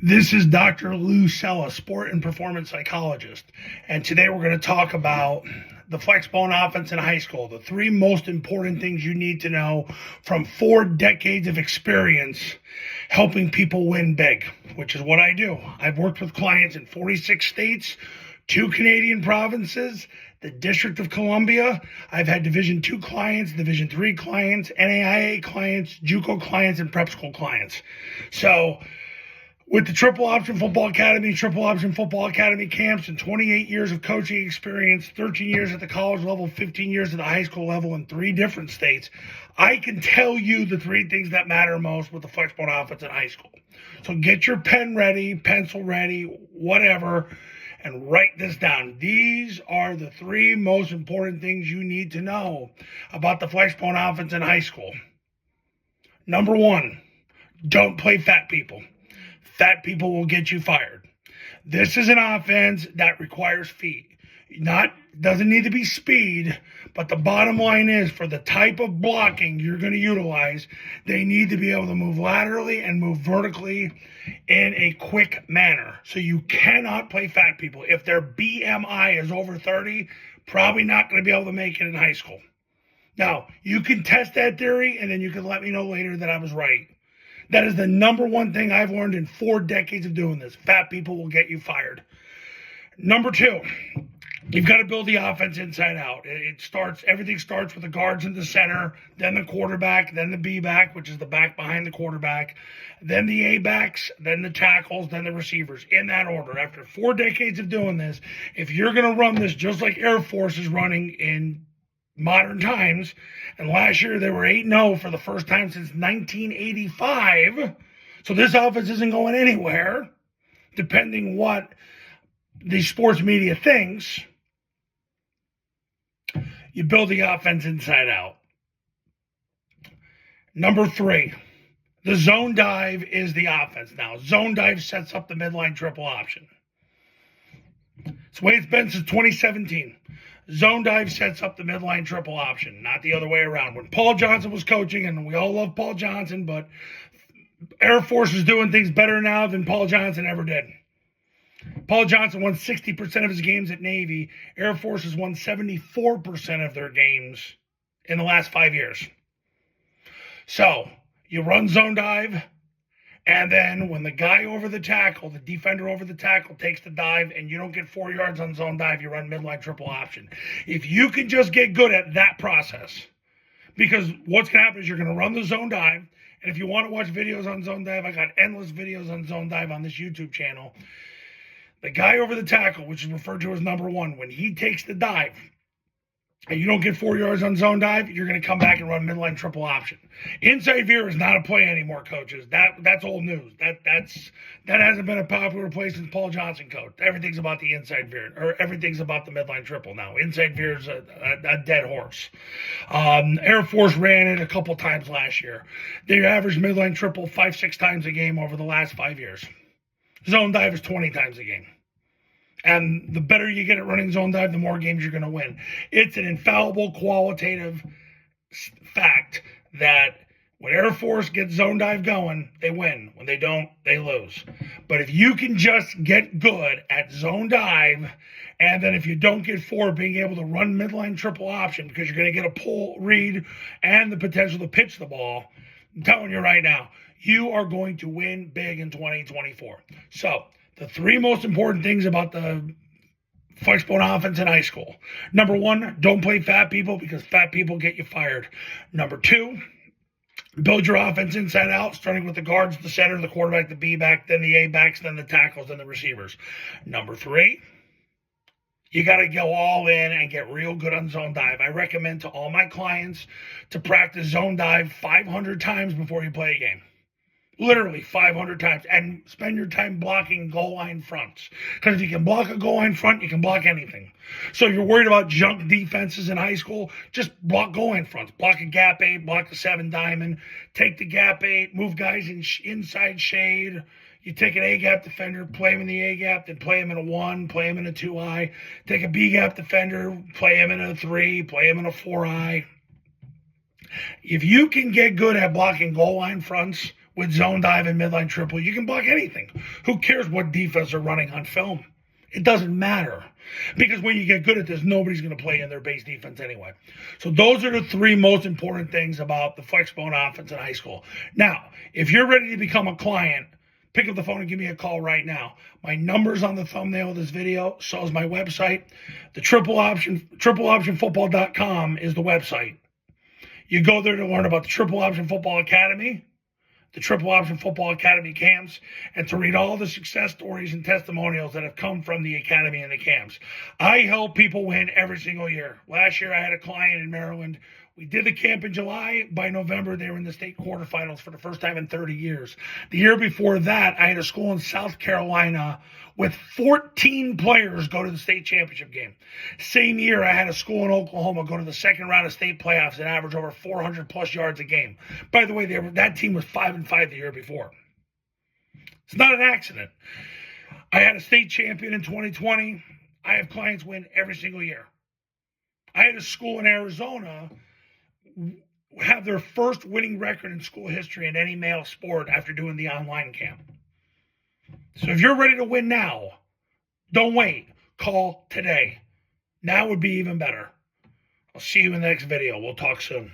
This is Dr. Lou Sella, sport and performance psychologist, and today we're going to talk about the Flexbone offense in high school, the three most important things you need to know from 4 decades of experience helping people win big, which is what I do. I've worked with clients in 46 states, 2 Canadian provinces, the District of Columbia. I've had Division II clients, Division III clients, NAIA clients, JUCO clients, and prep school clients. So with the Triple Option Football Academy, Triple Option Football Academy camps, and 28 years of coaching experience, 13 years at the college level, 15 years at the high school level in 3 different states, I can tell you the 3 things that matter most with the Flexbone offense in high school. So get your pen ready, pencil ready, whatever, and write this down. These are the 3 most important things you need to know about the Flexbone offense in high school. Number 1, don't play fat people. Fat people will get you fired. This is an offense that requires feet. Doesn't need to be speed, but the bottom line is for the type of blocking you're going to utilize, they need to be able to move laterally and move vertically in a quick manner. So you cannot play fat people. If their BMI is over 30, probably not going to be able to make it in high school. Now, you can test that theory, and then you can let me know later that I was right. That is the number 1 thing I've learned in 4 decades of doing this. Fat people will get you fired. Number 2, you've got to build the offense inside out. Everything starts with the guards in the center, then the quarterback, then the B-back, which is the back behind the quarterback, then the A-backs, then the tackles, then the receivers, in that order. After 4 decades of doing this, if you're going to run this just like Air Force is running in modern times, and last year they were 8-0 for the first time since 1985, so this offense isn't going anywhere, depending what the sports media thinks. You build the offense inside out. Number 3, the zone dive is the offense now. Zone dive sets up the midline triple option. It's the way it's been since 2017. Zone dive sets up the midline triple option, not the other way around. When Paul Johnson was coaching, and we all love Paul Johnson, but Air Force is doing things better now than Paul Johnson ever did. Paul Johnson won 60% of his games at Navy. Air Force has won 74% of their games in the last 5 years. So you run zone dive, and then when the guy over the tackle, the defender over the tackle, takes the dive and you don't get 4 yards on zone dive, you run midline triple option. If you can just get good at that process, because what's going to happen is you're going to run the zone dive, and if you want to watch videos on zone dive, I got endless videos on zone dive on this YouTube channel. The guy over the tackle, which is referred to as number 1, when he takes the dive, and you don't get 4 yards on zone dive, you're going to come back and run midline triple option. Inside veer is not a play anymore, coaches. That's old news. That hasn't been a popular play since Paul Johnson coached. Everything's about the inside veer, or everything's about the midline triple now. Inside veer is a dead horse. Air Force ran it a couple times last year. They averaged midline triple 5-6 times a game over the last 5 years. Zone dive is 20 times a game. And the better you get at running zone dive, the more games you're going to win. It's an infallible qualitative fact that when Air Force gets zone dive going, they win. When they don't, they lose. But if you can just get good at zone dive, and then if you don't get 4, being able to run midline triple option, because you're going to get a pull read and the potential to pitch the ball, I'm telling you right now, you are going to win big in 2024. So the 3 most important things about the Flexbone offense in high school. Number 1, don't play fat people, because fat people get you fired. Number 2, build your offense inside out, starting with the guards, the center, the quarterback, the B-back, then the A-backs, then the tackles, then the receivers. Number 3, you got to go all in and get real good on zone dive. I recommend to all my clients to practice zone dive 500 times before you play a game. Literally 500 times, and spend your time blocking goal line fronts. Because if you can block a goal line front, you can block anything. So if you're worried about junk defenses in high school, just block goal line fronts. Block a gap 8, block a 7 diamond, take the gap 8, move guys in inside shade. You take an A-gap defender, play him in the A-gap, then play him in a 1, play him in a 2-eye. Take a B-gap defender, play him in a 3, play him in a 4-eye. If you can get good at blocking goal line fronts with zone dive and midline triple. You can block anything. Who cares what defense they're running on film? It doesn't matter. Because when you get good at this, nobody's going to play in their base defense anyway. So those are the three most important things about the Flexbone offense in high school. Now, if you're ready to become a client, pick up the phone and give me a call right now. My number's on the thumbnail of this video. So is my website. The tripleoptionfootball.com is the website. You go there to learn about the Triple Option Football Academy, the Triple Option Football Academy camps, and to read all the success stories and testimonials that have come from the academy and the camps. I help people win every single year. Last year, I had a client in Maryland. We did the camp in July. By November, they were in the state quarterfinals for the first time in 30 years. The year before that, I had a school in South Carolina with 14 players go to the state championship game. Same year, I had a school in Oklahoma go to the second round of state playoffs and average over 400-plus yards a game. By the way, that team was 5-5 the year before. It's not an accident. I had a state champion in 2020. I have clients win every single year. I had a school in Arizona have their first winning record in school history in any male sport after doing the online camp. So if you're ready to win now, don't wait. Call today. Now would be even better. I'll see you in the next video. We'll talk soon.